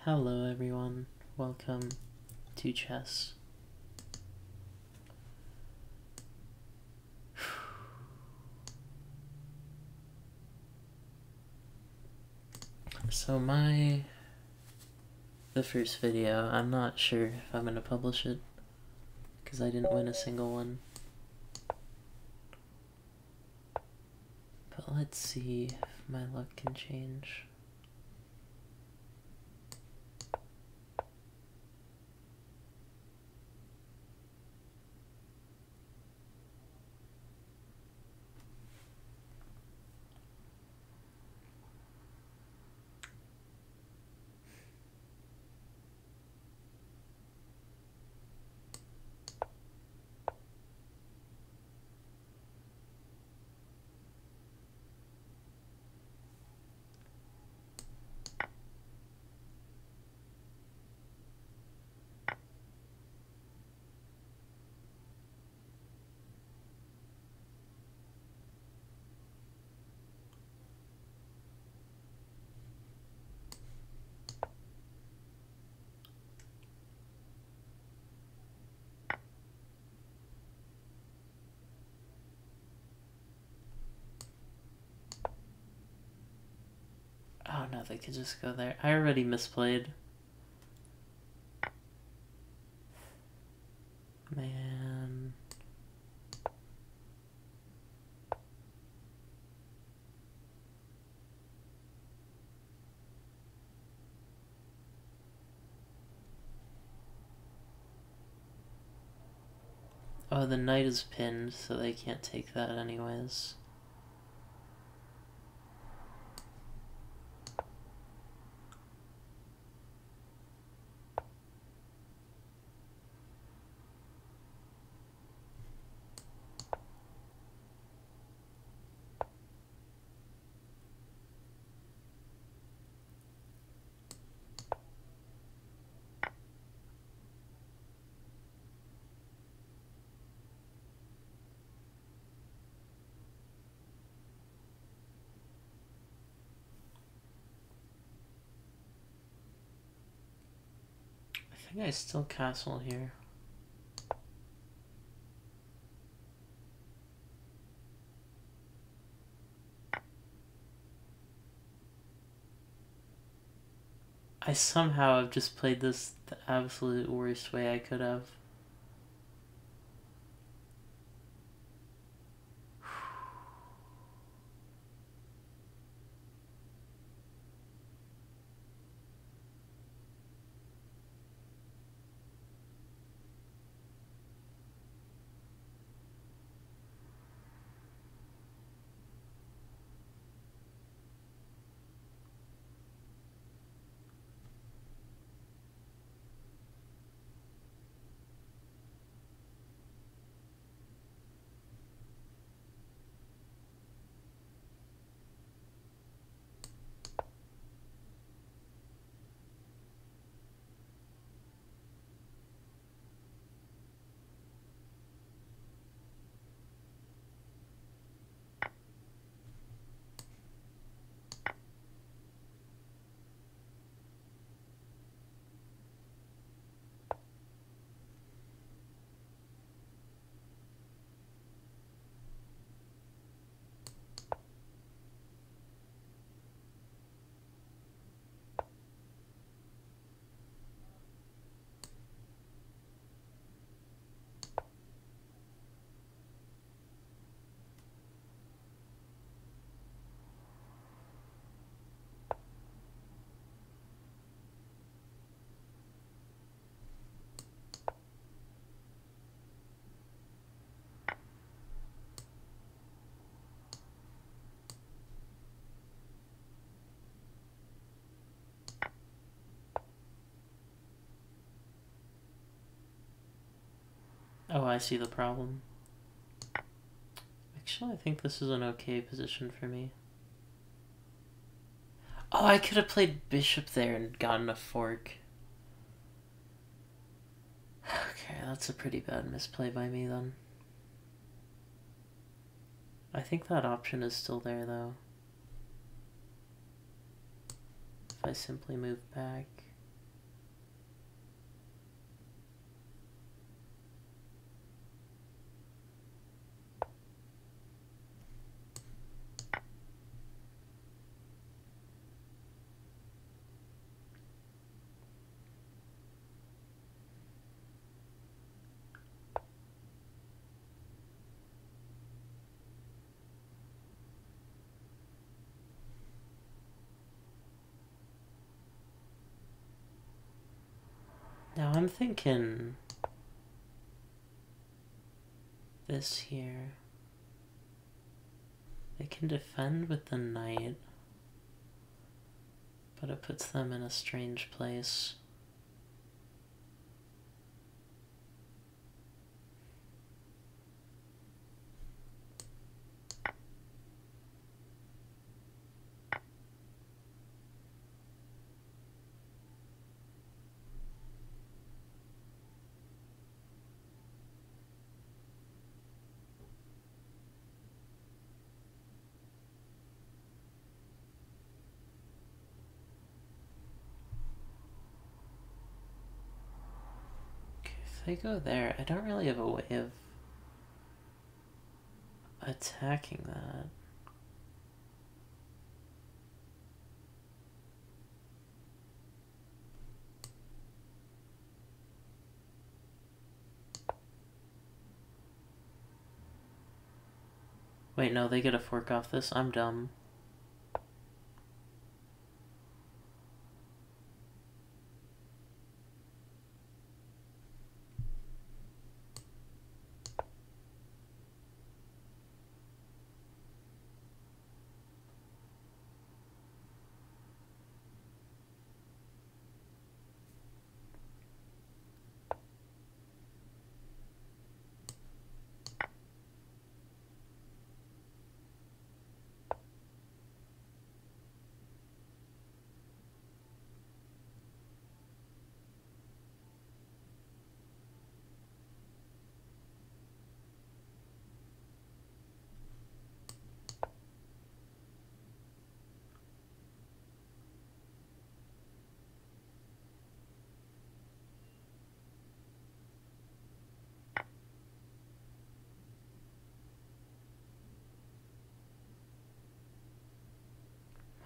Hello everyone, welcome to chess. So the first video, I'm not sure if I'm gonna publish it because I didn't win a single one. But let's see if my luck can change. Oh no, they could just go there. I already misplayed. Man. Oh, the knight is pinned, so they can't take that anyways. I think I still castle here. I somehow have just played this the absolute worst way I could have. Oh, I see the problem. Actually, I think this is an okay position for me. Oh, I could have played bishop there and gotten a fork. Okay, that's a pretty bad misplay by me then. I think that option is still there though. If I simply move back. I'm thinking this here. They can defend with the knight, but it puts them in a strange place. If they go there, I don't really have a way of attacking that. Wait, no, they get a fork off this? I'm dumb.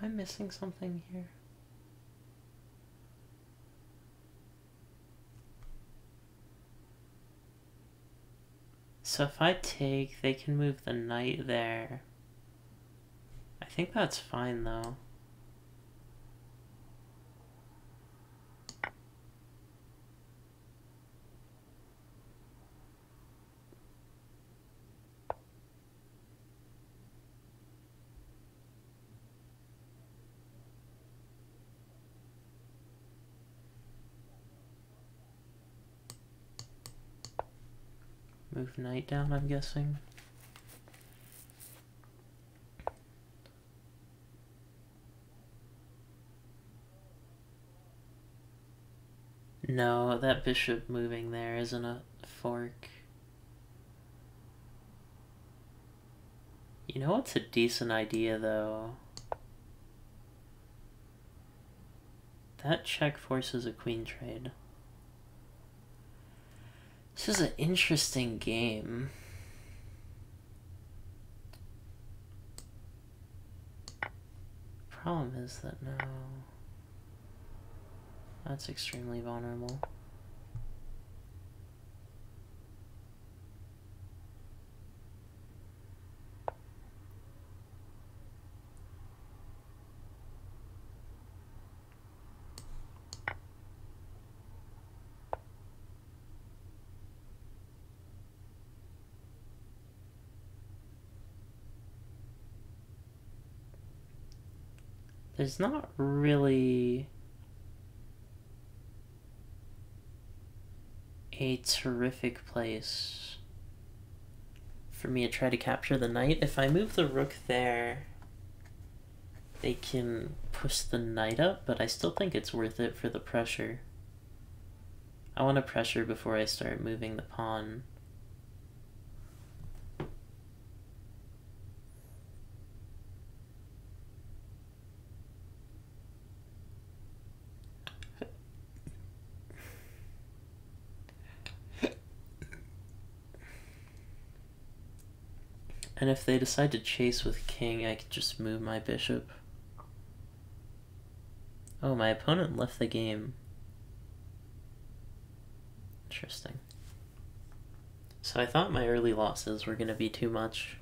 Am I missing something here? So if I take, they can move the knight there. I think that's fine though. Move knight down, I'm guessing. No, that bishop moving there isn't a fork. You know what's a decent idea though? That check forces a queen trade. This is an interesting game. Problem is that now that's extremely vulnerable. There's not really a terrific place for me to try to capture the knight. If I move the rook there, they can push the knight up, but I still think it's worth it for the pressure. I want to pressure before I start moving the pawn. And if they decide to chase with king, I could just move my bishop. Oh, my opponent left the game. Interesting. So I thought my early losses were going to be too much.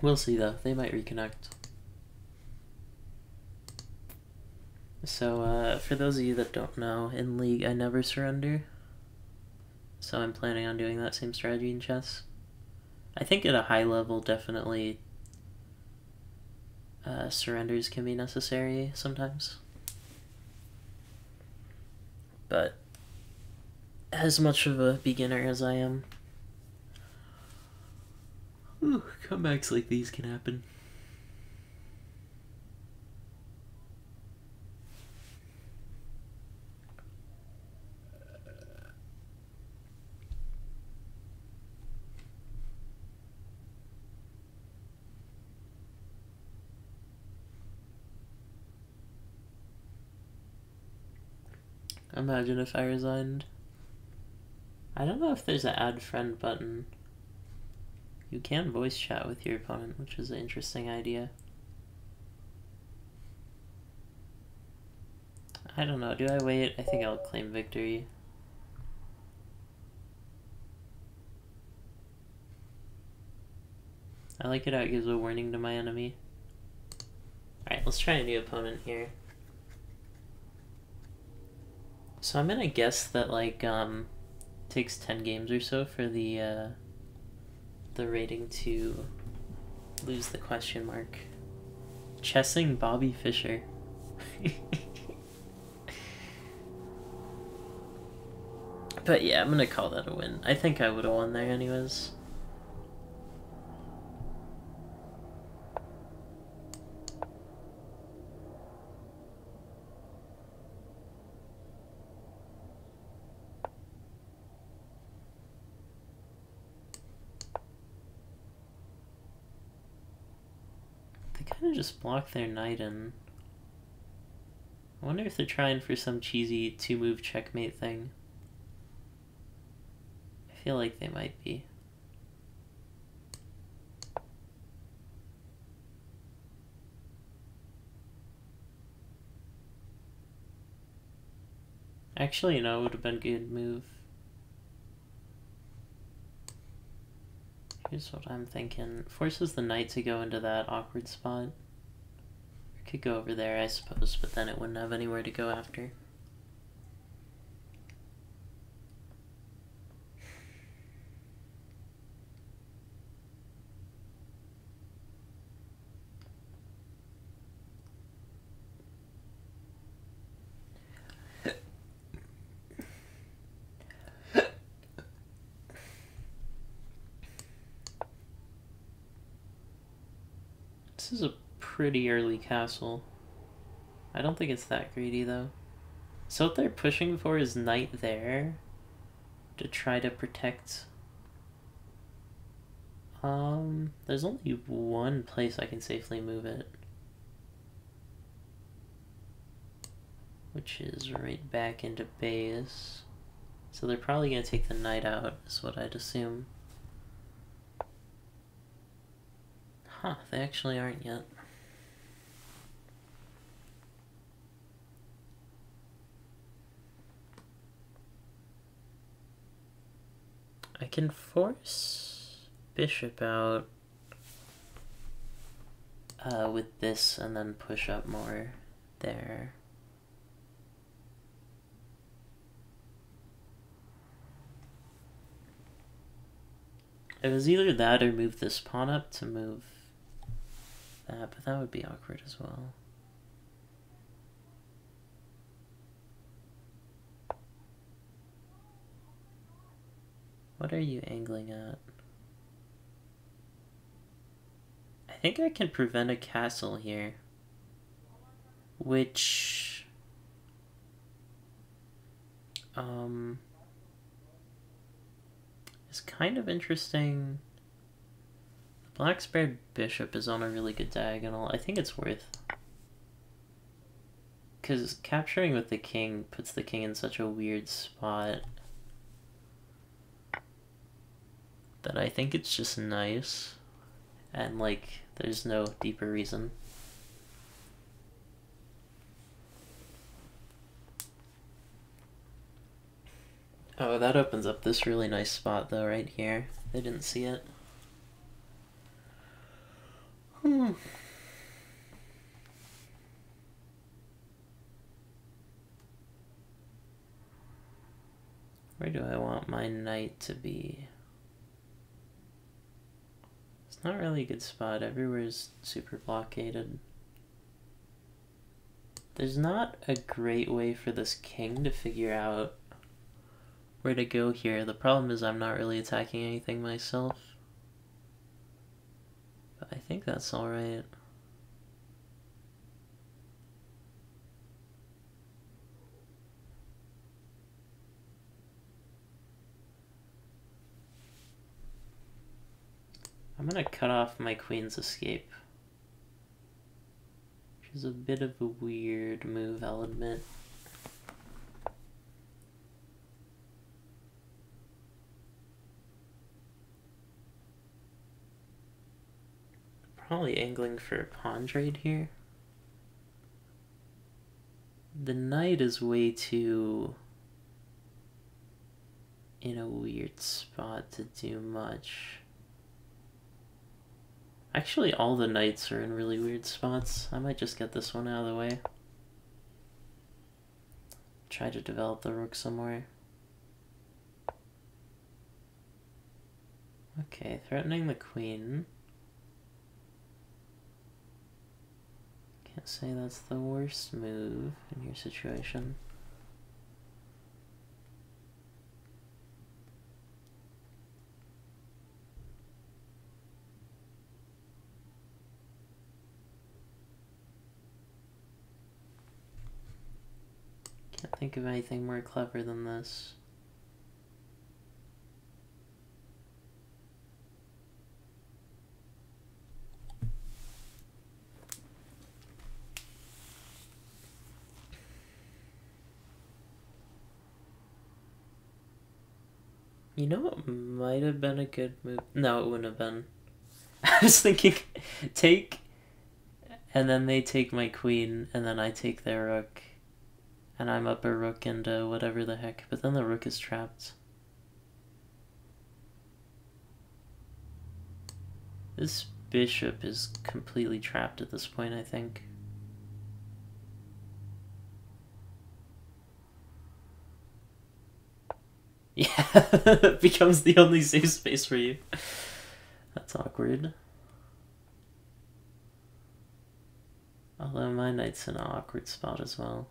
We'll see though, they might reconnect. So, for those of you that don't know, in League I never surrender. So I'm planning on doing that same strategy in chess. I think at a high level, definitely surrenders can be necessary sometimes. But as much of a beginner as I am, comebacks like these can happen. Imagine if I resigned. I don't know if there's an add friend button. You can voice chat with your opponent, which is an interesting idea. I don't know, do I wait? I think I'll claim victory. I like it how it gives a warning to my enemy. Alright, let's try a new opponent here. So I'm gonna guess that, like, takes 10 games or so for the rating to lose the question mark. Chessing Bobby Fischer. But yeah, I'm gonna call that a win. I think I would have won there anyways. They kind of just block their knight in. I wonder if they're trying for some cheesy 2-move checkmate thing. I feel like they might be. Actually, no, it would have been a good move. Here's what I'm thinking. Forces the knight to go into that awkward spot. Or could go over there, I suppose, but then it wouldn't have anywhere to go after. This is a pretty early castle. I don't think it's that greedy, though. So what they're pushing for is knight there to try to protect... there's only one place I can safely move it. Which is right back into base. So they're probably going to take the knight out, is what I'd assume. Huh, they actually aren't yet. I can force bishop out with this and then push up more there. It was either that or move this pawn up to move that, but that would be awkward as well. What are you angling at? I think I can prevent a castle here, which is kind of interesting. The black squared bishop is on a really good diagonal. I think it's worth, because capturing with the king puts the king in such a weird spot that I think it's just nice, and like there's no deeper reason. Oh, that opens up this really nice spot though right here. They didn't see it. Where do I want my knight to be? It's not really a good spot. Everywhere is super blockaded. There's not a great way for this king to figure out where to go here. The problem is I'm not really attacking anything myself. But I think that's alright. I'm gonna cut off my queen's escape. Which is a bit of a weird move, I'll admit. Probably angling for a pawn trade here. The knight is way too in a weird spot to do much. Actually, all the knights are in really weird spots. I might just get this one out of the way. Try to develop the rook somewhere. Okay, threatening the queen. Can't say that's the worst move in your situation. Can't think of anything more clever than this. You know what might have been a good move? No, it wouldn't have been. I was thinking, take, and then they take my queen, and then I take their rook, and I'm up a rook into whatever the heck, but then the rook is trapped. This bishop is completely trapped at this point, I think. Yeah, it becomes the only safe space for you. That's awkward. Although my knight's in an awkward spot as well.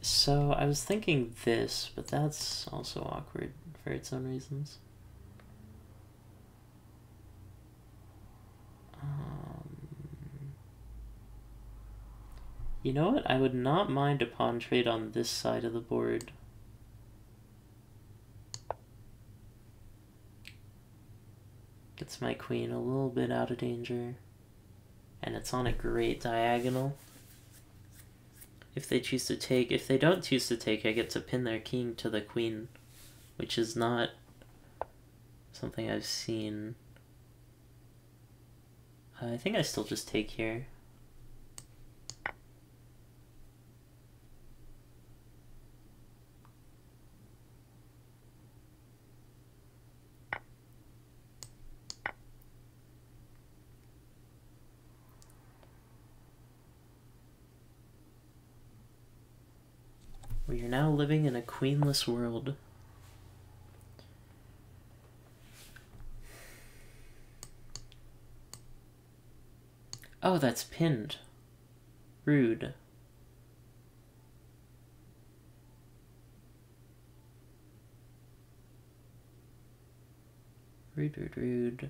So I was thinking this, but that's also awkward for its own reasons. You know what? I would not mind a pawn trade on this side of the board. Gets my queen a little bit out of danger. And it's on a great diagonal. If they choose to take, if they don't choose to take, I get to pin their king to the queen, which is not something I've seen. I think I still just take here. We are now living in a queenless world. Oh, that's pinned. Rude. Rude, rude, rude.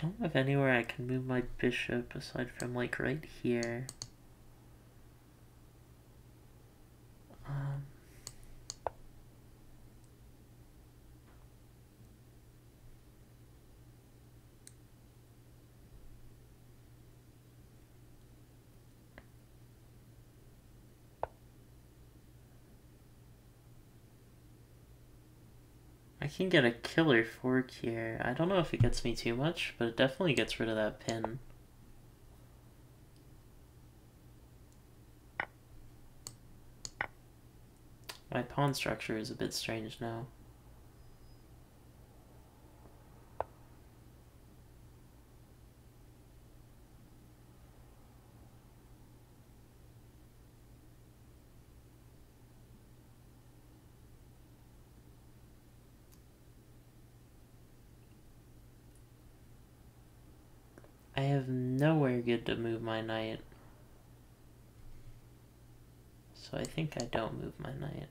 don't have anywhere I can move my bishop aside from like right here. I can get a killer fork here. I don't know if it gets me too much, but it definitely gets rid of that pin. My pawn structure is a bit strange now. I have nowhere good to move my knight. So I think I don't move my knight.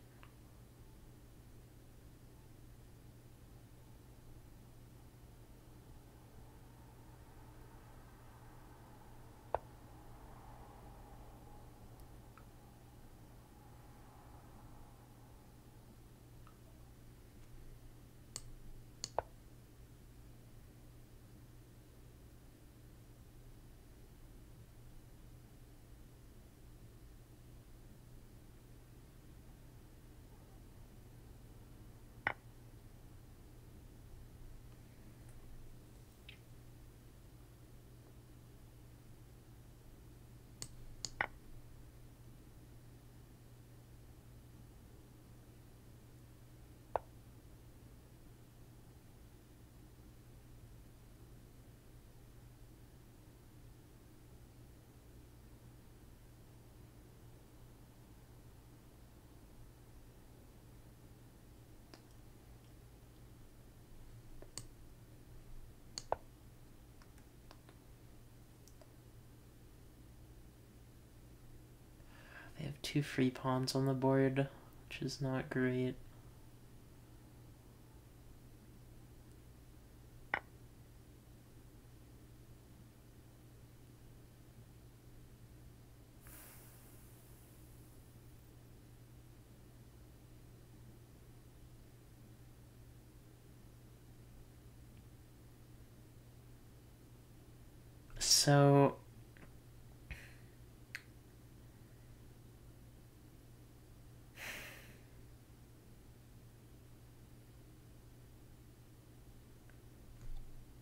They have 2 free pawns on the board, which is not great. So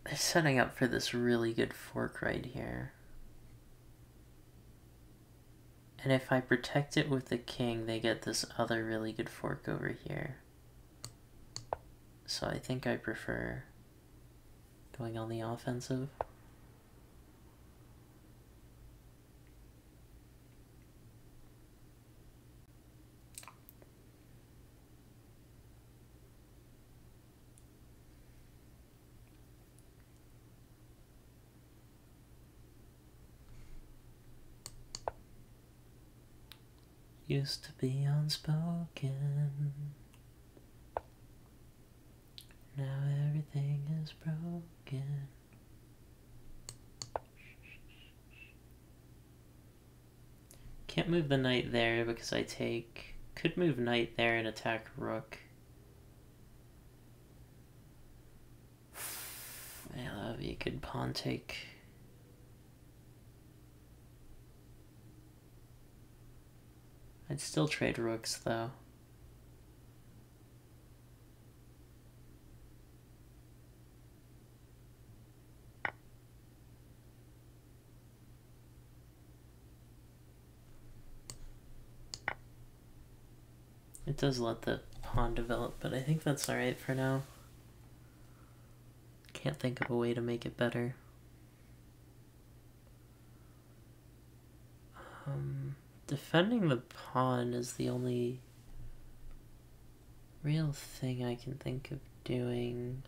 they're setting up for this really good fork right here. And if I protect it with the king, they get this other really good fork over here. So I think I prefer going on the offensive. Used to be unspoken. Now everything is broken. Can't move the knight there because I take... Could move knight there and attack rook. Yeah, that would be a good pawn take. I'd still trade rooks though. It does let the pawn develop, but I think that's alright for now. Can't think of a way to make it better. Defending the pawn is the only real thing I can think of doing.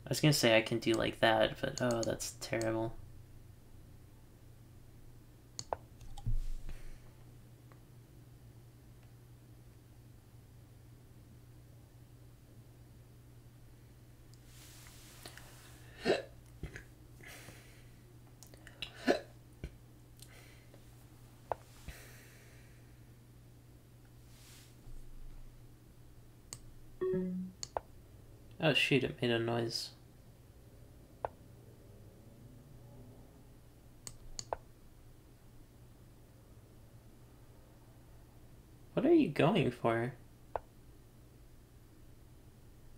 I was gonna say I can do like that, but oh, that's terrible. Oh shoot, it made a noise. What are you going for?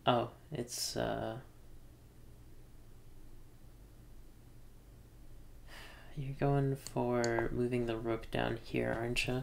Oh, it's, You're going for moving the rook down here, aren't you?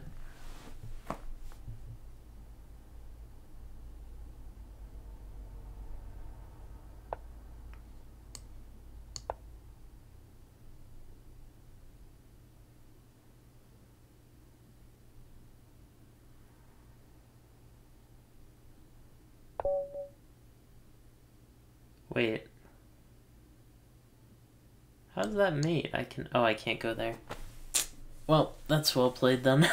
Wait. How's that mate? Oh, I can't go there. Well, that's well played then.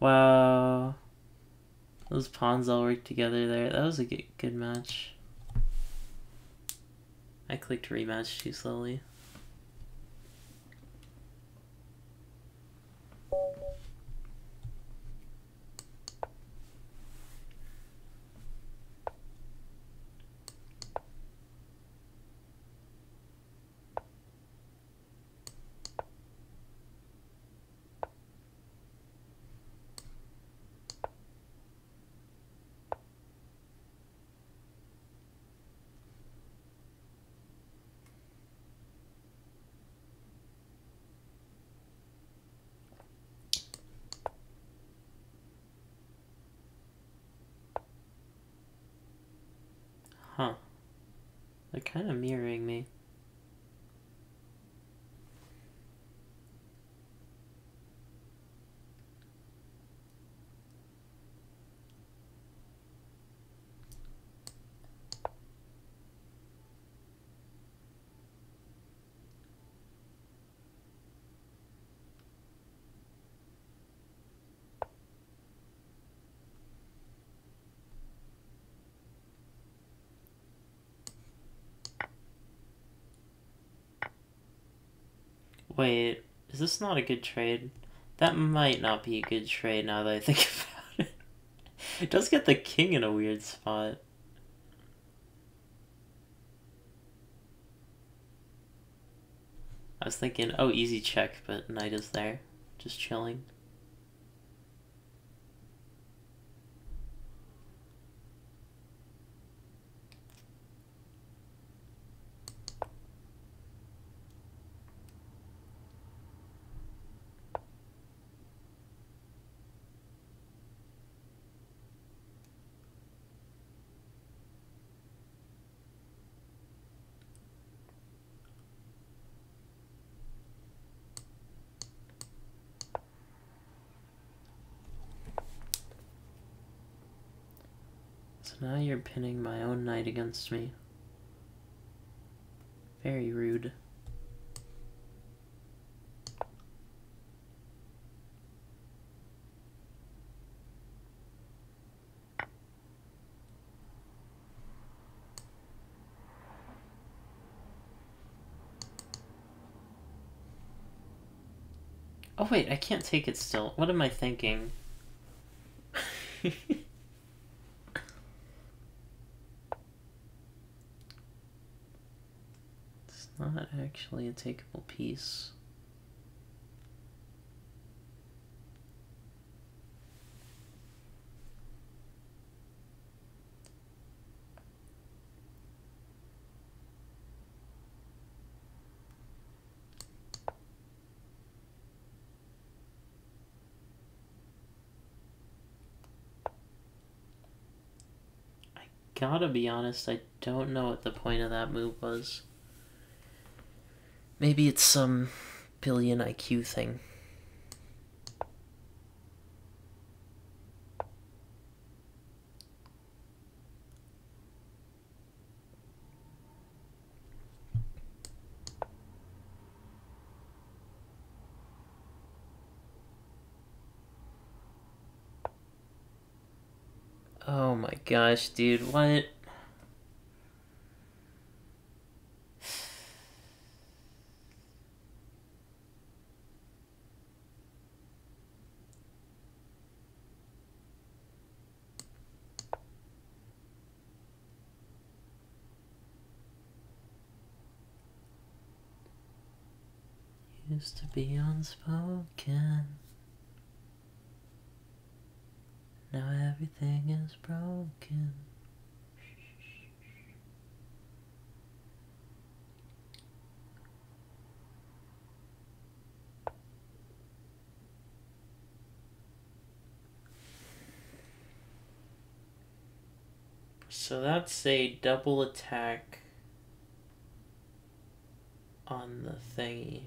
Wow. Those pawns all work together there. That was a good match. I clicked rematch too slowly. Huh. They're kind of mirroring me. Wait, is this not a good trade? That might not be a good trade now that I think about it. It does get the king in a weird spot. I was thinking, oh, easy check, but knight is there. Just chilling. So now you're pinning my own knight against me. Very rude. Oh wait, I can't take it still. What am I thinking? It's not actually a takeable piece. Gotta be honest, I don't know what the point of that move was. Maybe it's some billion IQ thing. Oh my gosh, dude, what? used to be unspoken. Now everything is broken. So that's a double attack on the thingy.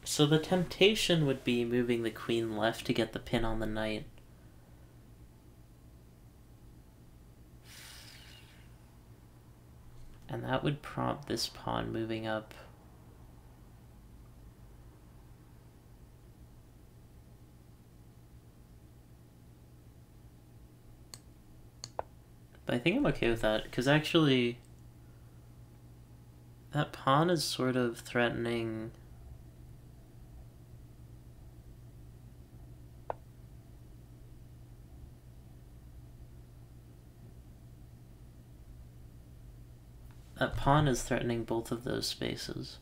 So the temptation would be moving the queen left to get the pin on the knight. And that would prompt this pawn moving up. But I think I'm okay with that, because actually that pawn is sort of threatening both of those spaces,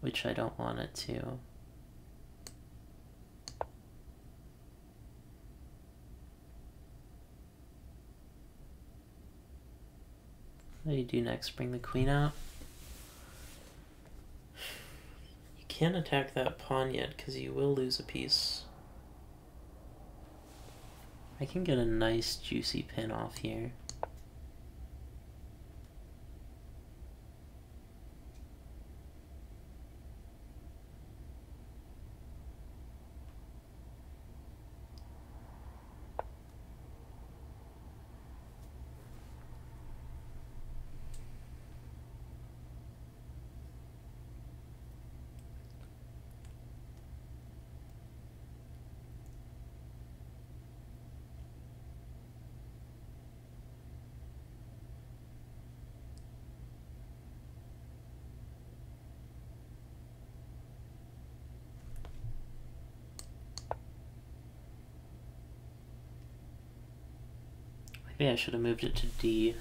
which I don't want it to. What do you do next? Bring the queen out? You can't attack that pawn yet, because you will lose a piece. I can get a nice juicy pin off here. Maybe I should have moved it to D.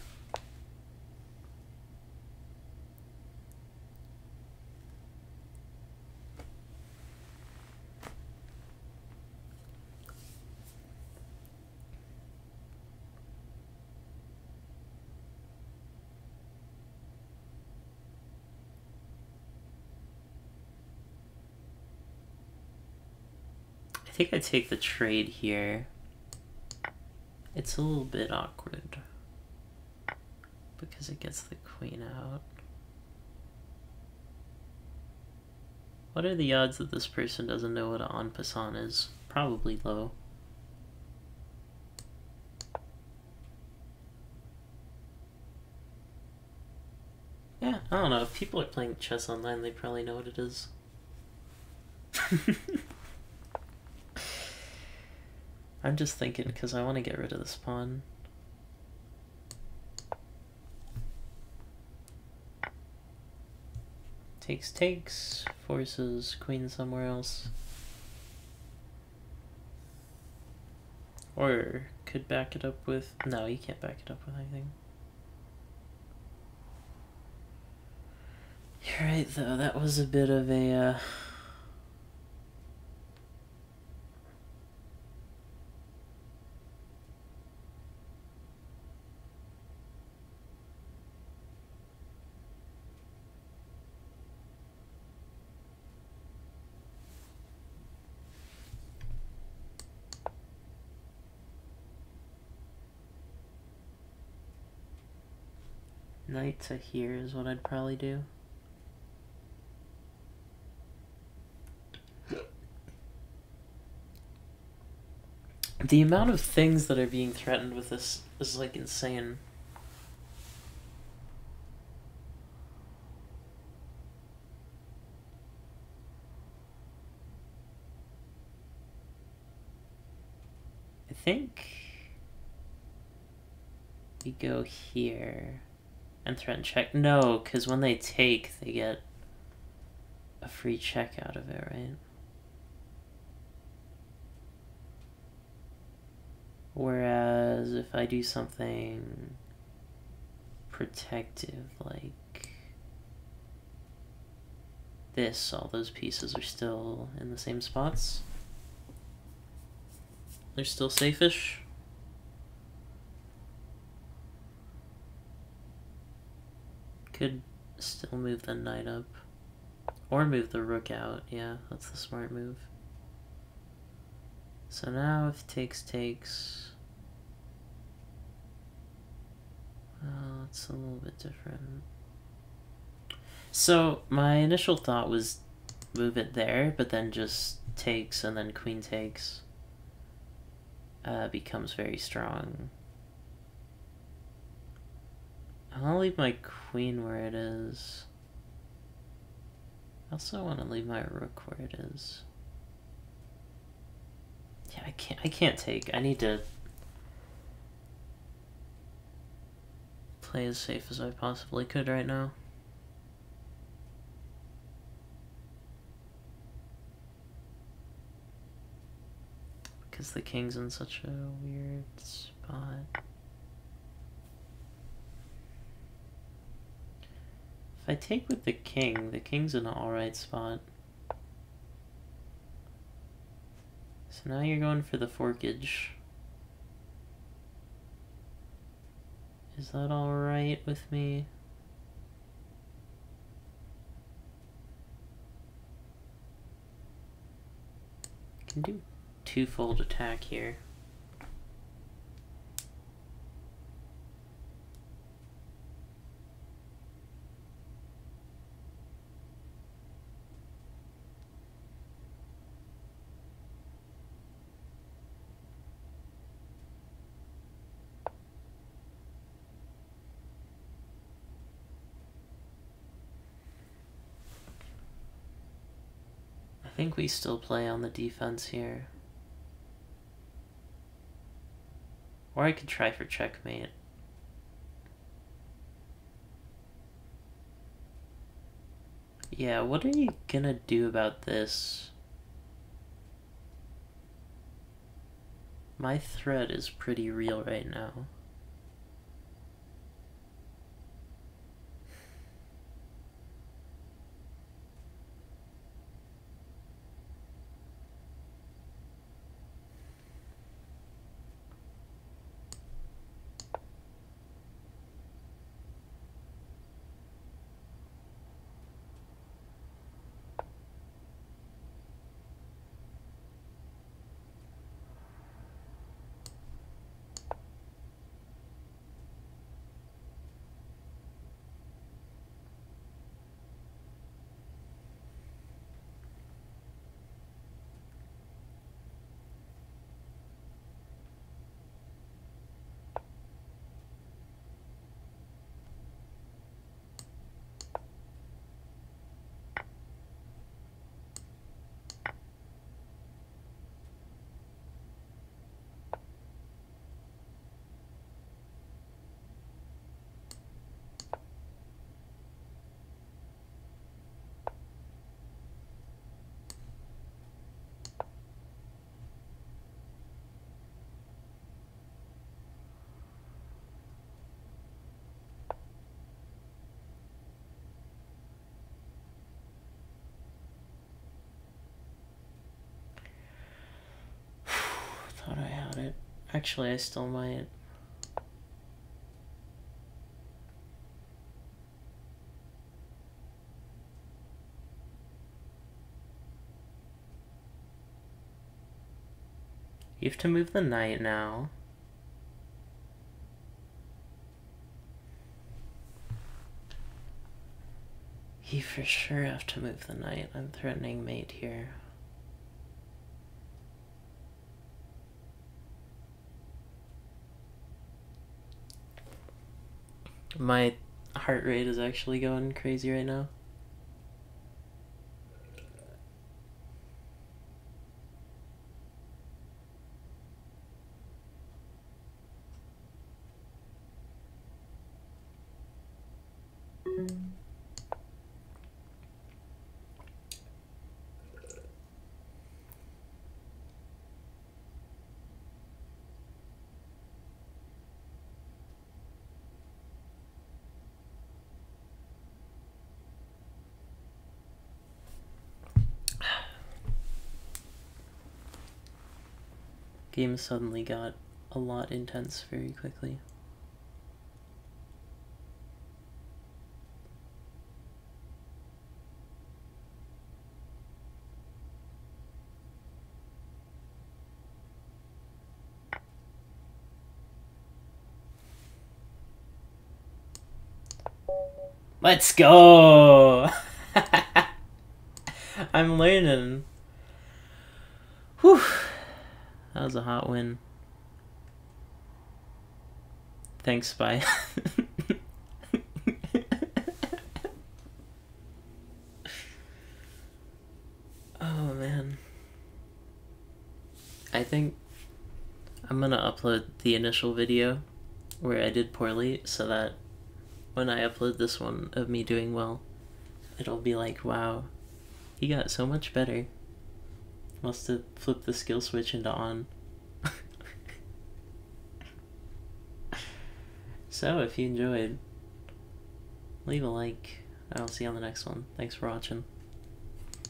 I think I take the trade here. It's a little bit awkward because it gets the queen out. What are the odds that this person doesn't know what an en passant is? Probably low. Yeah, I don't know. If people are playing chess online, they probably know what it is. I'm just thinking because I want to get rid of this pawn. Takes, forces queen somewhere else. Or could back it up with... No, you can't back it up with anything. You're right, though. That was a bit of a... Knight to here is what I'd probably do. The amount of things that are being threatened with this is like insane. I think we go here and threaten check. No, because when they take, they get a free check out of it, right? Whereas if I do something protective, like this, all those pieces are still in the same spots. They're still safe-ish. Could still move the knight up. Or move the rook out. Yeah, that's the smart move. So now if takes... Well, it's a little bit different. So my initial thought was move it there, but then just takes and then queen takes becomes very strong. I'll leave my queen where it is. I also want to leave my rook where it is. Yeah, I can't take. I need to play as safe as I possibly could right now. Because the king's in such a weird spot. If I take with the king's in an alright spot. So now you're going for the forkage. Is that alright with me? I can do twofold attack here. I think we still play on the defense here. Or I could try for checkmate. Yeah, what are you gonna do about this? My threat is pretty real right now. Thought I had it. Actually, I still might. You have to move the knight now. You for sure have to move the knight. I'm threatening mate here. My heart rate is actually going crazy right now. Game suddenly got a lot intense very quickly. Let's go! I'm learning. Whew. That was a hot win. Thanks, Spy. Oh, man. I think I'm gonna upload the initial video where I did poorly so that when I upload this one of me doing well, it'll be like, wow, he got so much better. Must have flipped the skill switch into on. So, if you enjoyed, leave a like. I'll see you on the next one. Thanks for watching.